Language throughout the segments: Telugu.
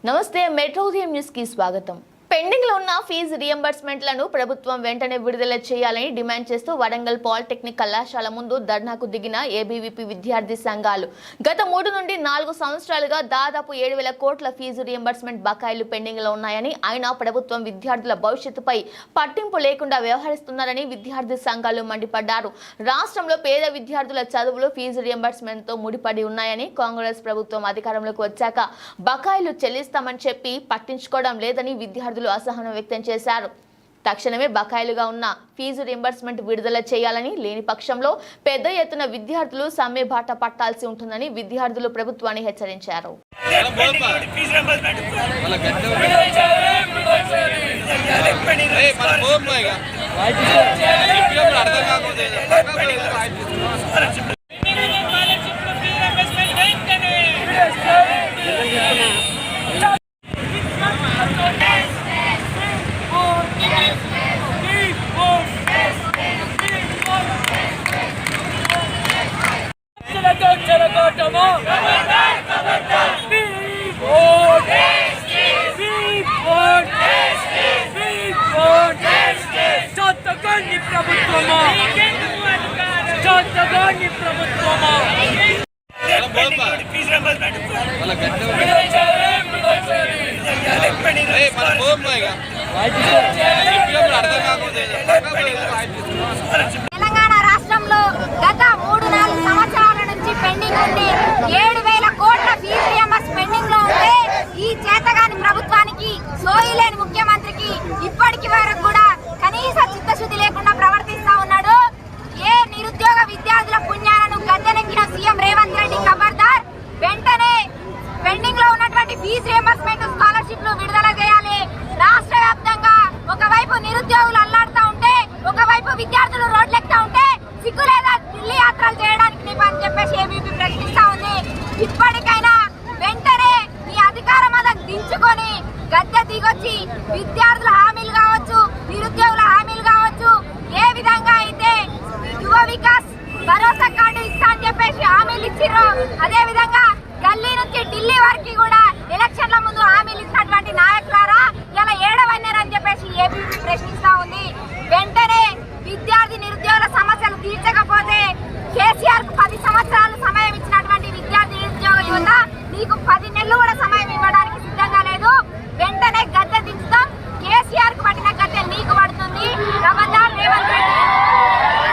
నమస్తే మెట్రో ఉదయం న్యూస్ కి స్వాగతం. పెండింగ్ లో ఉన్న ఫీజు రియంబర్స్మెంట్లను ప్రభుత్వం వెంటనే విడుదల చేయాలని డిమాండ్ చేస్తూ వరంగల్ పాలిటెక్నిక్ కళాశాల ముందు ధర్నాకు దిగిన ఏబీవీపీ విద్యార్థి సంఘాలు గత 3 నుండి 4 సంవత్సరాలుగా దాదాపు 7,000 కోట్ల ఫీజు రియంబర్స్మెంట్ బకాయిలు పెండింగ్ లో ఉన్నాయని, అయినా ప్రభుత్వం విద్యార్థుల భవిష్యత్తుపై పట్టింపు లేకుండా వ్యవహరిస్తున్నారని విద్యార్థి సంఘాలు మండిపడ్డారు. రాష్ట్రంలో పేద విద్యార్థుల చదువులు ఫీజు రియంబర్స్మెంట్ తో ముడిపడి ఉన్నాయని, కాంగ్రెస్ ప్రభుత్వం అధికారంలోకి వచ్చాక బకాయిలు చెల్లిస్తామని చెప్పి పట్టించుకోవడం లేదని విద్యార్థులు అసహనం వ్యక్తం చేశారు. తక్షణమే బకాయిలుగా ఉన్న ఫీజు రింబర్స్మెంట్ విడుదల చేయాలని, లేని పక్షంలో పెద్ద ఎత్తున విద్యార్థులు సమ్మె బాట పట్టాల్సి ఉంటుందని విద్యార్థులు ప్రభుత్వాన్ని హెచ్చరించారు. తెలంగాణ రాష్ట్రంలో గత 3-4 సంవత్సరాల నుంచి పెండింగ్ ఉంది. 7,000 కోట్ల ఫీజు రియంబర్స్ పెండింగ్ లో ఉంటే ఈ చేతగాని ప్రభుత్వానికి, సోయిలేని ముఖ్యమంత్రికి ఇప్పటికి వరకు కూడా కనీస చిత్తశుద్ధి లేకుండా ప్రవర్తిస్తా ఉన్నాడు. ఏ నిరుద్యోగ విద్యార్థుల పుణ్యాలను గద్దెనెక్కిన సీఎం రేవంత్ రెడ్డి ఖబర్దార్, వెంటనే పెండింగ్ లో ఉన్నటువంటి ఫీజు రియంబర్స్మెంట్ స్కాలర్షిప్లు విడుదల చేయాలి. రాష్ట్ర వ్యాప్తంగా ఒకవైపు నిరుద్యోగులు అల్లాడుతూ ఉంటే, ఒకవైపు విద్యార్థులు రోడ్లెక్కుతా ఉంటే సిగ్గు లేదా ఢిల్లీ యాత్రలు చేయడానికి అని చెప్పేసి ఏబీపీ ప్రశ్నిస్తా ఉంది. ఇప్పటికైనా వెంటనే ఈ అధికార మదం దించుకొని గద్దె దిగొచ్చి విద్యార్థుల హామీలు కావచ్చు, నిరుద్యోగుల హామీలు కావచ్చు, ఏ విధంగా అయితే యువ వికాస్ భరోసా కార్డు ఇస్తా అని చెప్పేసి హామీలు ఇచ్చిర్రో, అదే విధంగా గల్లీ నుంచి ఢిల్లీ వరకు కూడా ఎలక్షన్ల ముందు హామీలు ఇచ్చినటువంటి నాయకులారా ఇలా ఏడవన్నారని చెప్పేసి ఏబీపీ ప్రశ్నిస్తా ఉంది. వెంటనే విద్యార్థి నిరుద్యోగుల సమస్యలు తీర్చకపోతే కేసీఆర్ కు 10 సంవత్సరాలు సమయం ఇచ్చినటువంటి విద్యార్థి నిరుద్యోగ యువత నీకు 10 నెలలు కూడా సమయం ఇవ్వడానికి సిద్ధంగా లేదు. వెంటనే గద్దె దించుతాం. కేసీఆర్ కు పట్టిన గద్దె నీకు పడుతుంది. ఖబర్దార్ రేవంత్ రెడ్డి.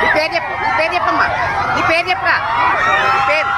నీ పేరు చెప్పమ్మా, నీ పేరు చెప్పరా, నీ పేరు